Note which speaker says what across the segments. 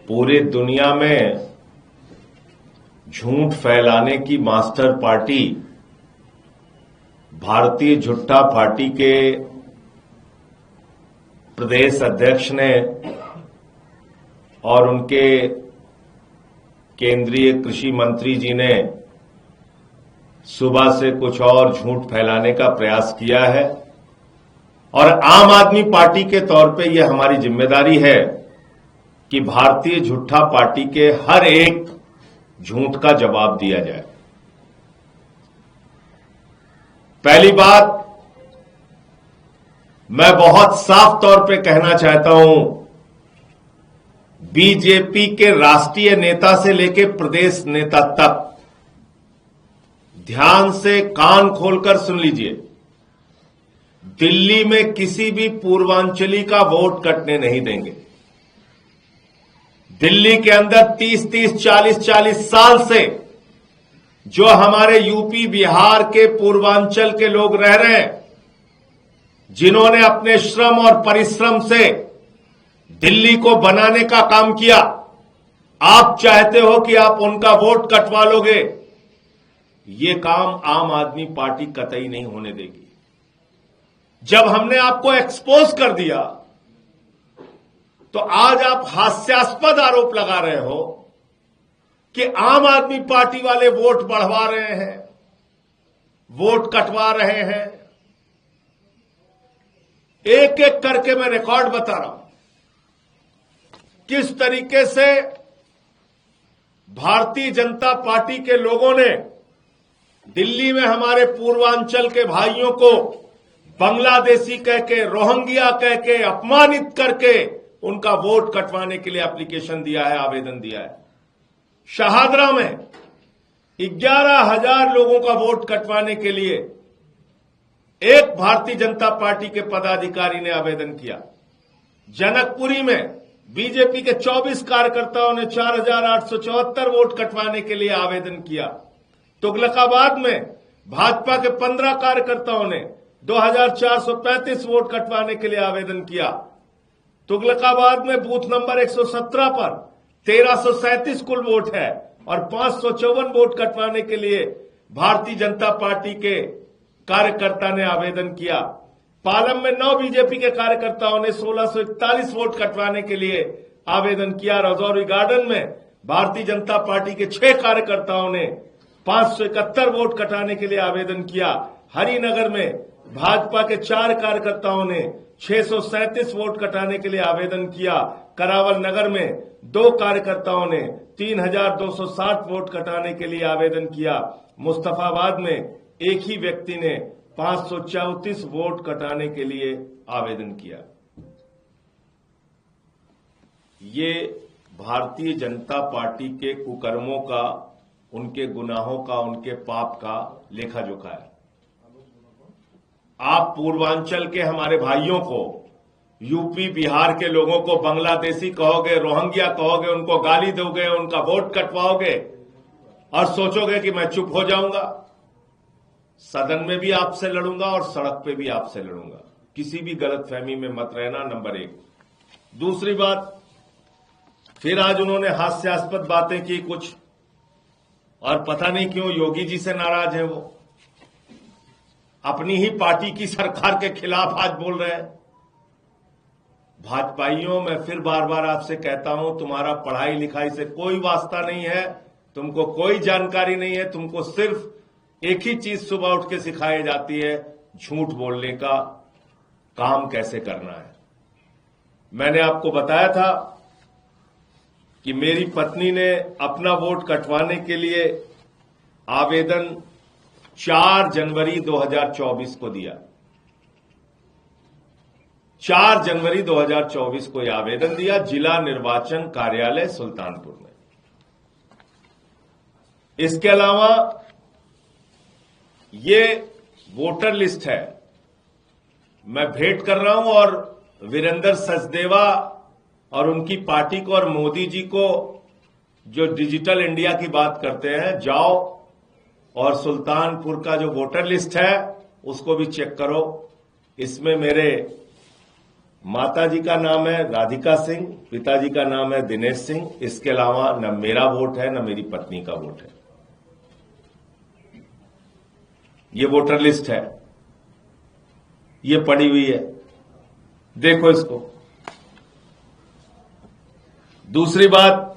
Speaker 1: पूरे दुनिया में झूठ फैलाने की मास्टर पार्टी भारतीय झुट्टा पार्टी के प्रदेश अध्यक्ष ने और उनके केंद्रीय कृषि मंत्री जी ने सुबह से कुछ और झूठ फैलाने का प्रयास किया है और आम आदमी पार्टी के तौर पे यह हमारी जिम्मेदारी है कि भारतीय झूठा पार्टी के हर एक झूठ का जवाब दिया जाए। पहली बात, मैं बहुत साफ तौर पे कहना चाहता हूं, बीजेपी के राष्ट्रीय नेता से लेकर प्रदेश नेता तक ध्यान से कान खोलकर सुन लीजिए, दिल्ली में किसी भी पूर्वांचली का वोट कटने नहीं देंगे। दिल्ली के अंदर 30-30, 40-40 साल से जो हमारे यूपी बिहार के पूर्वांचल के लोग रह रहे हैं, जिन्होंने अपने श्रम और परिश्रम से दिल्ली को बनाने का काम किया, आप चाहते हो कि आप उनका वोट कटवा लोगे। ये काम आम आदमी पार्टी कतई नहीं होने देगी। जब हमने आपको एक्सपोज कर दिया तो आज आप हास्यास्पद आरोप लगा रहे हो कि आम आदमी पार्टी वाले वोट बढ़वा रहे हैं, वोट कटवा रहे हैं। एक एक करके मैं रिकॉर्ड बता रहा हूं किस तरीके से भारतीय जनता पार्टी के लोगों ने दिल्ली में हमारे पूर्वांचल के भाइयों को बांग्लादेशी कह के, रोहिंग्या कह के, अपमानित करके उनका वोट कटवाने के लिए एप्लीकेशन दिया है, आवेदन दिया है। शाहदरा में 11,000 लोगों का वोट कटवाने के लिए एक भारतीय जनता पार्टी के पदाधिकारी ने आवेदन किया। जनकपुरी में बीजेपी के 24 कार्यकर्ताओं ने 4,874 वोट कटवाने के लिए आवेदन किया। तुगलकाबाद में भाजपा के 15 कार्यकर्ताओं ने 2,435 वोट कटवाने के लिए आवेदन किया। तुगलकाबाद में बूथ नंबर 117 पर 1,337 कुल वोट है और 554 वोट कटवाने के लिए भारतीय जनता पार्टी के कार्यकर्ता ने आवेदन किया। पालम में 9 बीजेपी के कार्यकर्ताओं ने 1,641 वोट कटवाने के लिए आवेदन किया। रजौरी गार्डन में भारतीय जनता पार्टी के 6 कार्यकर्ताओं ने 571 वोट कटाने के लिए आवेदन किया। हरिनगर में भाजपा के 4 कार्यकर्ताओं ने 637 वोट कटाने के लिए आवेदन किया। करावल नगर में 2 कार्यकर्ताओं ने 3,260 वोट कटाने के लिए आवेदन किया। मुस्तफाबाद में एक ही व्यक्ति ने 534 वोट कटाने के लिए आवेदन किया। ये भारतीय जनता पार्टी के कुकर्मों का, उनके गुनाहों का, उनके पाप का लेखा जोखा है। आप पूर्वांचल के हमारे भाइयों को, यूपी बिहार के लोगों को बांग्लादेशी कहोगे, रोहिंग्या कहोगे, उनको गाली दोगे, उनका वोट कटवाओगे और सोचोगे कि मैं चुप हो जाऊंगा। सदन में भी आपसे लड़ूंगा और सड़क पे भी आपसे लड़ूंगा। किसी भी गलतफहमी में मत रहना, नंबर 1। दूसरी बात, फिर आज उन्होंने हास्यास्पद बातें की कुछ, और पता नहीं क्यों योगी जी से नाराज हैं। वो अपनी ही पार्टी की सरकार के खिलाफ आज बोल रहे हैं। भाजपाइयों, मैं फिर बार बार आपसे कहता हूं, तुम्हारा पढ़ाई लिखाई से कोई वास्ता नहीं है, तुमको कोई जानकारी नहीं है। तुमको सिर्फ एक ही चीज सुबह उठ के सिखाई जाती है, झूठ बोलने का काम कैसे करना है। मैंने आपको बताया था कि मेरी पत्नी ने अपना वोट कटवाने के लिए आवेदन 4 जनवरी 2024 को दिया। 4 जनवरी 2024 को यह आवेदन दिया जिला निर्वाचन कार्यालय सुल्तानपुर में। इसके अलावा ये वोटर लिस्ट है, मैं भेंट कर रहा हूं और वीरेंद्र सचदेवा और उनकी पार्टी को और मोदी जी को, जो डिजिटल इंडिया की बात करते हैं, जाओ और सुल्तानपुर का जो वोटर लिस्ट है उसको भी चेक करो। इसमें मेरे माताजी का नाम है राधिका सिंह, पिताजी का नाम है दिनेश सिंह। इसके अलावा न मेरा वोट है न मेरी पत्नी का वोट है। ये वोटर लिस्ट है, ये पड़ी हुई है, देखो इसको। दूसरी बात,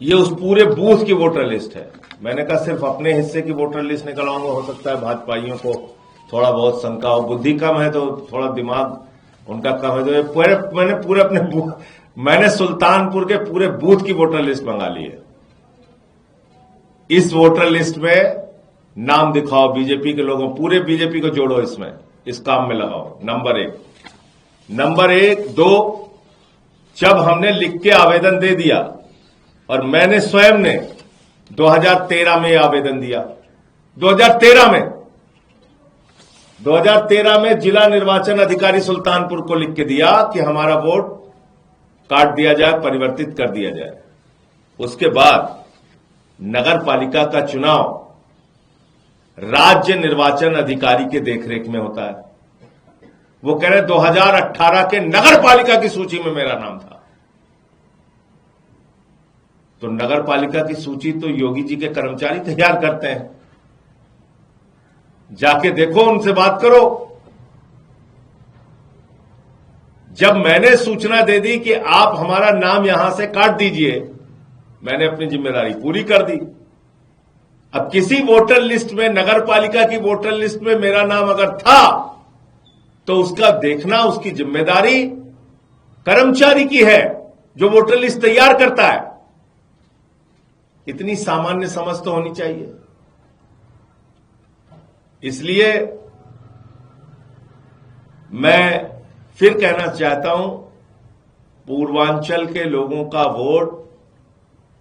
Speaker 1: ये उस पूरे बूथ की वोटर लिस्ट है। मैंने कहा सिर्फ अपने हिस्से की वोटर लिस्ट निकलवाऊंगा, हो सकता है भाजपाइयों को थोड़ा बहुत शंका हो, बुद्धि कम है तो थोड़ा दिमाग उनका कम है, तो मैंने सुल्तानपुर के पूरे बूथ की वोटर लिस्ट मंगा ली है। इस वोटर लिस्ट में नाम दिखाओ बीजेपी के लोगों, पूरे बीजेपी को जोड़ो, इसमें इस काम में लगाओ। नंबर एक। दो, जब हमने लिख के आवेदन दे दिया, और मैंने स्वयं ने 2013 में आवेदन दिया, 2013 में जिला निर्वाचन अधिकारी सुल्तानपुर को लिख के दिया कि हमारा वोट काट दिया जाए, परिवर्तित कर दिया जाए। उसके बाद नगर पालिका का चुनाव राज्य निर्वाचन अधिकारी के देखरेख में होता है। वो कह रहे 2018 के नगर पालिका की सूची में मेरा नाम था। तो नगर पालिका की सूची तो योगी जी के कर्मचारी तैयार करते हैं, जाके देखो, उनसे बात करो। जब मैंने सूचना दे दी कि आप हमारा नाम यहां से काट दीजिए, मैंने अपनी जिम्मेदारी पूरी कर दी। अब किसी वोटर लिस्ट में, नगर पालिका की वोटर लिस्ट में मेरा नाम अगर था, तो उसका देखना, उसकी जिम्मेदारी कर्मचारी की है जो वोटर लिस्ट तैयार करता है। इतनी सामान्य समझ तो होनी चाहिए। इसलिए मैं फिर कहना चाहता हूं, पूर्वांचल के लोगों का वोट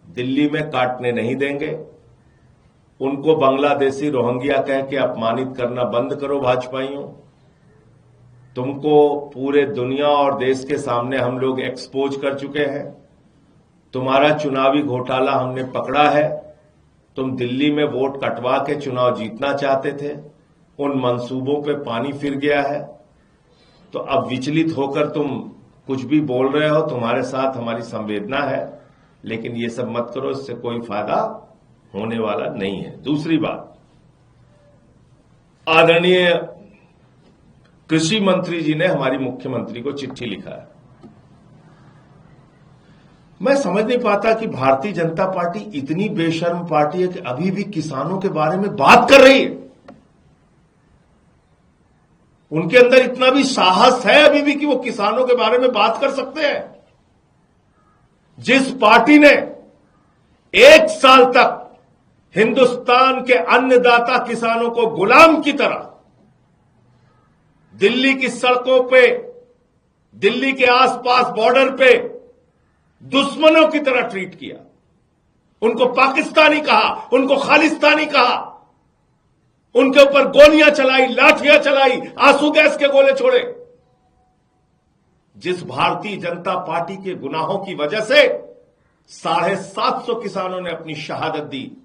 Speaker 1: दिल्ली में काटने नहीं देंगे। उनको बांग्लादेशी रोहिंग्या कह के अपमानित करना बंद करो भाजपाइयों। तुमको पूरे दुनिया और देश के सामने हम लोग एक्सपोज कर चुके हैं। तुम्हारा चुनावी घोटाला हमने पकड़ा है। तुम दिल्ली में वोट कटवा के चुनाव जीतना चाहते थे, उन मंसूबों पे पानी फिर गया है। तो अब विचलित होकर तुम कुछ भी बोल रहे हो, तुम्हारे साथ हमारी संवेदना है, लेकिन ये सब मत करो, इससे कोई फायदा होने वाला नहीं है। दूसरी बात, आदरणीय कृषि मंत्री जी ने हमारी मुख्यमंत्री को चिट्ठी लिखा है। मैं समझ नहीं पाता कि भारतीय जनता पार्टी इतनी बेशर्म पार्टी है कि अभी भी किसानों के बारे में बात कर रही है। उनके अंदर इतना भी साहस है अभी भी कि वो किसानों के बारे में बात कर सकते हैं। जिस पार्टी ने 1 साल तक हिंदुस्तान के अन्नदाता किसानों को गुलाम की तरह दिल्ली की सड़कों पे, दिल्ली के आसपास बॉर्डर पे दुश्मनों की तरह ट्रीट किया, उनको पाकिस्तानी कहा, उनको खालिस्तानी कहा, उनके ऊपर गोलियां चलाई, लाठियां चलाई, आंसू गैस के गोले छोड़े। जिस भारतीय जनता पार्टी के गुनाहों की वजह से 750 किसानों ने अपनी शहादत दी,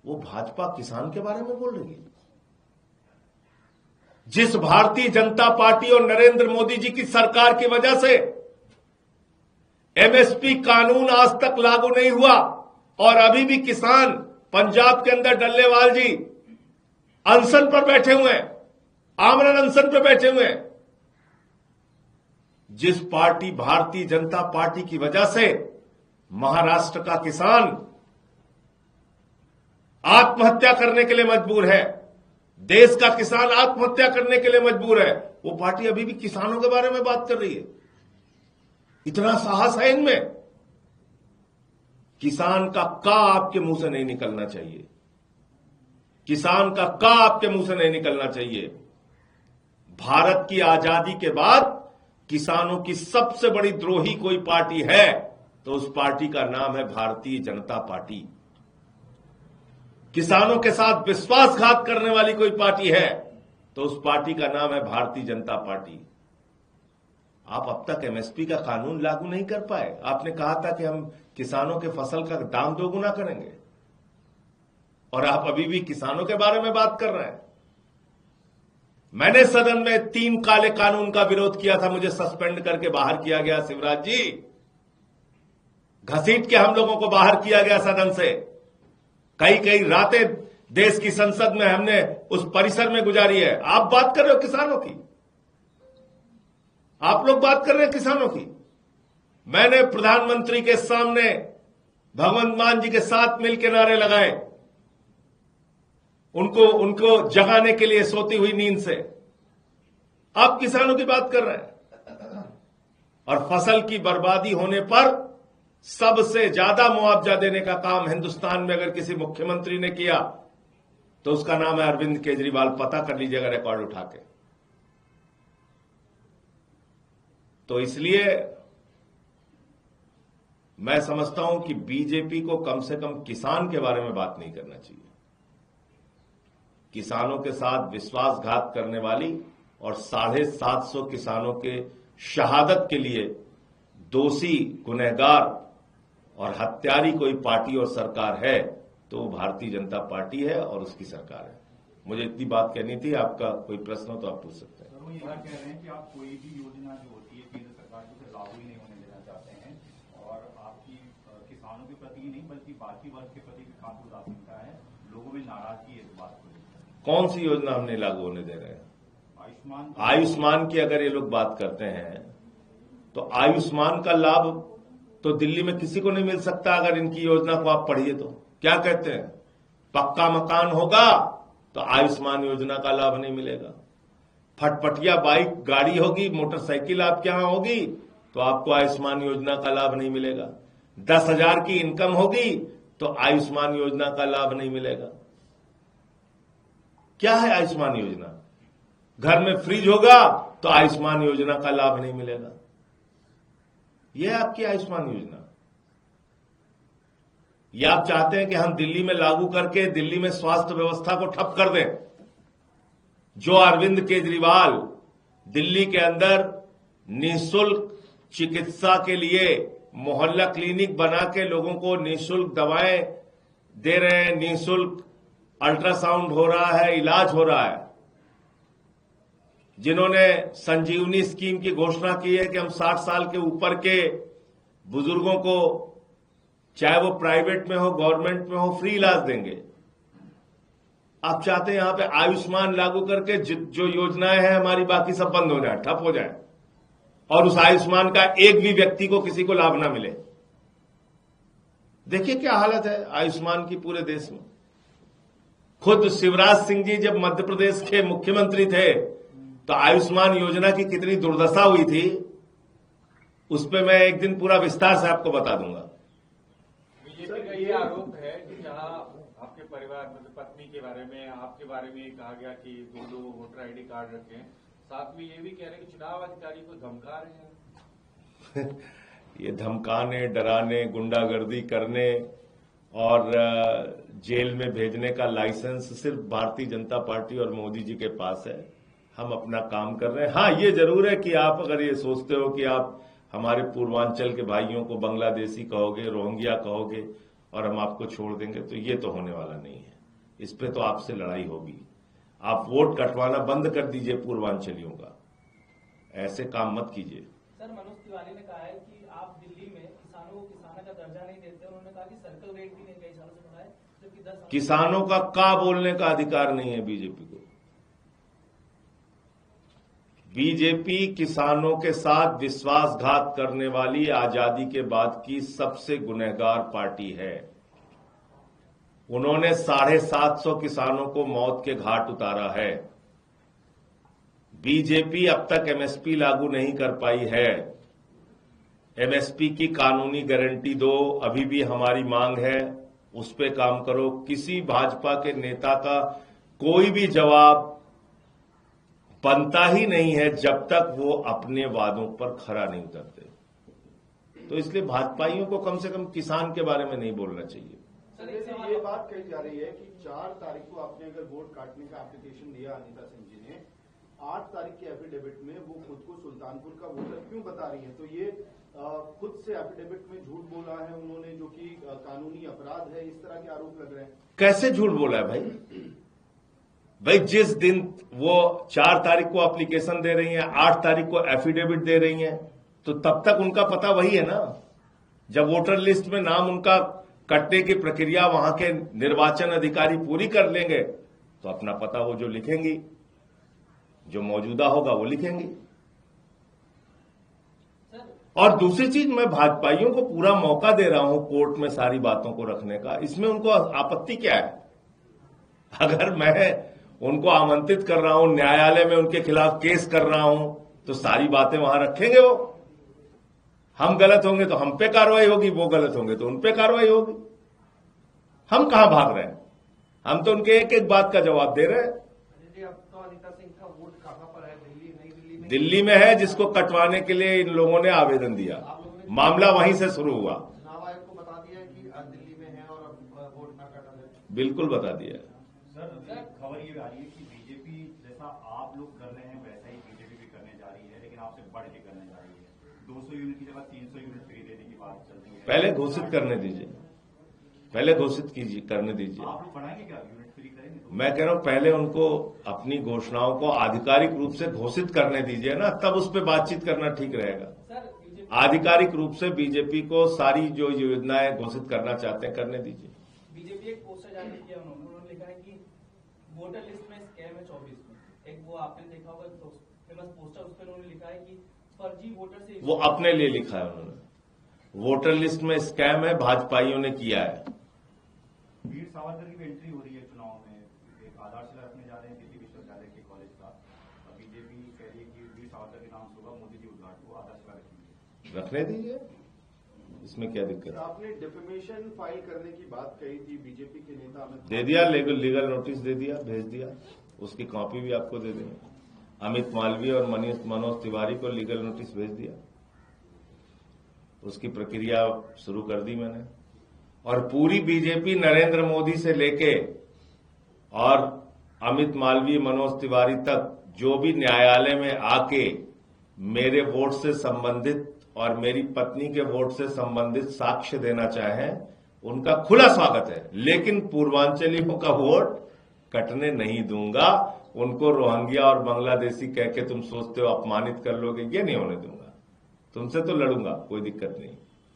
Speaker 1: वो भाजपा किसान के बारे में बोल रही है। जिस भारतीय जनता पार्टी और नरेंद्र मोदी जी की सरकार की वजह से एमएसपी कानून आज तक लागू नहीं हुआ और अभी भी किसान पंजाब के अंदर डल्लेवाल जी अनशन पर बैठे हुए हैं, आमरण अनशन पर बैठे हुए हैं। जिस पार्टी, भारतीय जनता पार्टी की वजह से महाराष्ट्र का किसान आत्महत्या करने के लिए मजबूर है, देश का किसान आत्महत्या करने के लिए मजबूर है, वो पार्टी अभी भी किसानों के बारे में बात कर रही है। इतना साहस है इनमें। किसान का का आपके मुंह से नहीं निकलना चाहिए, किसान का का आपके मुंह से नहीं निकलना चाहिए। भारत की आजादी के बाद किसानों की सबसे बड़ी द्रोही कोई पार्टी है तो उस पार्टी का नाम है भारतीय जनता पार्टी। किसानों के साथ विश्वासघात करने वाली कोई पार्टी है तो उस पार्टी का नाम है भारतीय जनता पार्टी। आप अब तक एमएसपी का कानून लागू नहीं कर पाए। आपने कहा था कि हम किसानों के फसल का दाम दोगुना करेंगे और आप अभी भी किसानों के बारे में बात कर रहे हैं। मैंने सदन में 3 काले कानून का विरोध किया था, मुझे सस्पेंड करके बाहर किया गया शिवराज जी, घसीट के हम लोगों को बाहर किया गया सदन से। कई रातें देश की संसद में हमने उस परिसर में गुजारी है। आप बात कर रहे हो किसानों की, आप लोग बात कर रहे हैं किसानों की। मैंने प्रधानमंत्री के सामने भगवंत मान जी के साथ मिलकर नारे लगाए, उनको जगाने के लिए सोती हुई नींद से। आप किसानों की बात कर रहे हैं। और फसल की बर्बादी होने पर सबसे ज्यादा मुआवजा देने का काम हिंदुस्तान में अगर किसी मुख्यमंत्री ने किया तो उसका नाम है अरविंद केजरीवाल। पता कर लीजिएगा रिकॉर्ड उठा के। तो इसलिए मैं समझता हूं कि बीजेपी को कम से कम किसान के बारे में बात नहीं करना चाहिए। किसानों के साथ विश्वासघात करने वाली और 750 किसानों के शहादत के लिए दोषी, गुनहगार और हत्यारी कोई पार्टी और सरकार है तो वो भारतीय जनता पार्टी है और उसकी सरकार है। मुझे इतनी बात कहनी थी। आपका कोई प्रश्न हो तो आप पूछ सकते हैं।
Speaker 2: सर, वो ये बात कह रहे हैं कि आप कोई भी योजना जो होती है केंद्र सरकार की उसे लागू ही नहीं होने देना चाहते हैं और आपकी किसानों के प्रति ही नहीं बल्कि बाकी वर्ग के प्रति भी काफी उदासीनता है, लोगों में नाराजगी है इस बात को।
Speaker 1: कौन सी योजना हमने लागू होने दे रहे हैं? आयुष्मान की अगर ये लोग बात करते हैं तो आयुष्मान का लाभ तो दिल्ली में किसी को नहीं मिल सकता। अगर इनकी योजना को आप पढ़िए तो क्या कहते हैं, पक्का मकान होगा तो आयुष्मान योजना का लाभ नहीं मिलेगा। फटफटिया बाइक गाड़ी होगी, मोटरसाइकिल आपके यहां होगी तो आपको आयुष्मान योजना का लाभ नहीं मिलेगा। 10,000 की इनकम होगी तो आयुष्मान योजना का लाभ नहीं मिलेगा। क्या है आयुष्मान योजना? घर में फ्रिज होगा तो आयुष्मान योजना का लाभ नहीं मिलेगा। यह आपकी आयुष्मान योजना। या आप चाहते हैं कि हम दिल्ली में लागू करके दिल्ली में स्वास्थ्य व्यवस्था को ठप कर दें? जो अरविंद केजरीवाल दिल्ली के अंदर निःशुल्क चिकित्सा के लिए मोहल्ला क्लिनिक बना के लोगों को निःशुल्क दवाएं दे रहे हैं, निःशुल्क अल्ट्रासाउंड हो रहा है, इलाज हो रहा है, जिन्होंने संजीवनी स्कीम की घोषणा की है कि हम 60 साल के ऊपर के बुजुर्गों को चाहे वो प्राइवेट में हो गवर्नमेंट में हो फ्री इलाज देंगे। आप चाहते हैं यहां पे आयुष्मान लागू करके जो योजनाएं हैं हमारी बाकी सब बंद हो जाए, ठप हो जाए और उस आयुष्मान का एक भी व्यक्ति को किसी को लाभ ना मिले। देखिए क्या हालत है आयुष्मान की पूरे देश में। खुद शिवराज सिंह जी जब मध्य प्रदेश के मुख्यमंत्री थे तो आयुष्मान योजना की कितनी दुर्दशा हुई थी, उस पर मैं एक दिन पूरा विस्तार से आपको बता दूंगा।
Speaker 3: बीजेपी का ये आरोप है कि जहां आपके परिवार मतलब पत्नी के बारे में, आपके बारे में कहा गया कि 2 वोटर आईडी कार्ड रखें, साथ में ये भी कह रहे हैं कि चुनाव अधिकारी को धमका रहे हैं।
Speaker 1: ये धमकाने, डराने, गुंडागर्दी करने और जेल में भेजने का लाइसेंस सिर्फ भारतीय जनता पार्टी और मोदी जी के पास है। हम अपना काम कर रहे हैं। हाँ, ये जरूर है कि आप अगर ये सोचते हो कि आप हमारे पूर्वांचल के भाइयों को बांग्लादेशी कहोगे, रोहिंग्या कहोगे और हम आपको छोड़ देंगे, तो ये तो होने वाला नहीं है। इस पे तो आपसे लड़ाई होगी। आप वोट कटवाना बंद कर दीजिए पूर्वांचलियों का, ऐसे काम मत कीजिए।
Speaker 4: सर, मनोज तिवारी ने कहा है कि आप दिल्ली में किसानों को किसान का दर्जा नहीं देते। उन्होंने कहा कि सर्कल रेट भी नहीं कई सालों से बढ़ा है, जबकि 10
Speaker 1: किसानों का बोलने का अधिकार नहीं है बीजेपी को। बीजेपी किसानों के साथ विश्वासघात करने वाली आजादी के बाद की सबसे गुनहगार पार्टी है। उन्होंने 750 किसानों को मौत के घाट उतारा है। बीजेपी अब तक एमएसपी लागू नहीं कर पाई है। एमएसपी की कानूनी गारंटी दो, अभी भी हमारी मांग है, उस पे काम करो। किसी भाजपा के नेता का कोई भी जवाब बनता ही नहीं है जब तक वो अपने वादों पर खरा नहीं उतरते। तो इसलिए भाजपाइयों को कम से कम किसान के बारे में नहीं बोलना चाहिए।
Speaker 5: सर, ये बात कही जा रही है कि 4 तारीख को आपने अगर वोट काटने का एप्लीकेशन दिया अनिता सिंह जी ने, 8 तारीख के एफिडेविट में वो खुद को सुल्तानपुर का वोटर क्यों बता रही है? तो ये खुद से एफिडेविट में झूठ बोला है उन्होंने, जो कि कानूनी अपराध है, इस तरह के आरोप लग रहे हैं।
Speaker 1: कैसे झूठ बोला है भाई? भाई जिस दिन वो 4 तारीख को एप्लीकेशन दे रही हैं, 8 तारीख को एफिडेविट दे रही हैं, तो तब तक उनका पता वही है ना। जब वोटर लिस्ट में नाम उनका कटने की प्रक्रिया वहां के निर्वाचन अधिकारी पूरी कर लेंगे तो अपना पता वो जो लिखेंगी, जो मौजूदा होगा वो लिखेंगी। और दूसरी चीज, मैं भाजपाइयों को पूरा मौका दे रहा हूं कोर्ट में सारी बातों को रखने का। इसमें उनको आपत्ति क्या है? अगर मैं उनको आमंत्रित कर रहा हूं, न्यायालय में उनके खिलाफ केस कर रहा हूं, तो सारी बातें वहां रखेंगे वो। हम गलत होंगे तो हम पे कार्रवाई होगी, वो गलत होंगे तो उन पे कार्रवाई होगी। हम कहां भाग रहे हैं? हम तो उनके एक एक बात का जवाब दे रहे हैं।
Speaker 6: अब तो अनिता सिंह का वोट कहां पर है? नई दिल्ली में?
Speaker 1: दिल्ली में है, जिसको कटवाने के लिए इन लोगों ने आवेदन दिया। मामला वहीं से शुरू हुआ।
Speaker 6: चुनाव आयोग को बता दिया है कि दिल्ली में है और अब वोट न करना है।
Speaker 1: बिल्कुल बता दिया।
Speaker 2: सर, खबर ये आ रही है कि बीजेपी जैसा आप लोग कर रहे हैं वैसा ही बीजेपी भी करने जा रही है, लेकिन आपसे बढ़ के करने जा रही है। 200 यूनिट की जगह 300 यूनिट फ्री देने की बात चल रही है।
Speaker 1: पहले घोषित करने दीजिए, पहले घोषित कीजिए, करने दीजिए।
Speaker 2: आप लोग बढ़ाएंगे क्या? यूनिट फ्री करेंगे?
Speaker 1: मैं कह रहा हूं पहले उनको अपनी घोषणाओं को आधिकारिक रूप से घोषित करने दीजिए ना, तब उस पर बातचीत करना ठीक रहेगा। आधिकारिक रूप से बीजेपी को सारी जो योजनाएं घोषित करना चाहते हैं करने दीजिए।
Speaker 4: बीजेपी एक पोस्टर जारी किया, उन्होंने लिखा है कि वोटर लिस्ट में स्कैम है 24 में। एक वो आपने देखा होगा तो फेमस पोस्टर, उस पर उन्होंने लिखा है कि फर्जी वोटर से,
Speaker 1: वो अपने लिए लिखा है उन्होंने। वोटर लिस्ट में स्कैम है, भाजपाइयों ने किया है।
Speaker 2: वीर सावरकर की भी एंट्री हो रही है चुनाव में। एक आधारशिला रखने जा रहे हैं दिल्ली विश्वविद्यालय के कॉलेज का। बीजेपी कह रही है कि वीर सावरकर के नाम से होगा, मोदी जी उद्घाटन को आधारशिला रखेंगे।
Speaker 1: रखने दीजिए, इसमें क्या दिक्कत है?
Speaker 5: आपने डिफेमेशन फाइल करने की बात कही थी, बीजेपी के नेता अमित
Speaker 1: दे दिया, लीगल नोटिस दे दिया, भेज दिया। उसकी कॉपी भी आपको दे देंगे। अमित मालवीय और मनोज तिवारी को लीगल नोटिस भेज दिया। उसकी प्रक्रिया शुरू कर दी मैंने। और पूरी बीजेपी नरेंद्र मोदी से लेके और अमित मालवीय, मनोज तिवारी तक जो भी न्यायालय में आके मेरे वोट से संबंधित और मेरी पत्नी के वोट से संबंधित साक्ष्य देना चाहें, उनका खुला स्वागत है। लेकिन पूर्वांचलियों का वोट कटने नहीं दूंगा। उनको रोहिंग्या और बांग्लादेशी कह के तुम सोचते हो अपमानित कर लोगे, ये नहीं होने दूंगा। तुमसे तो लड़ूंगा, कोई दिक्कत नहीं।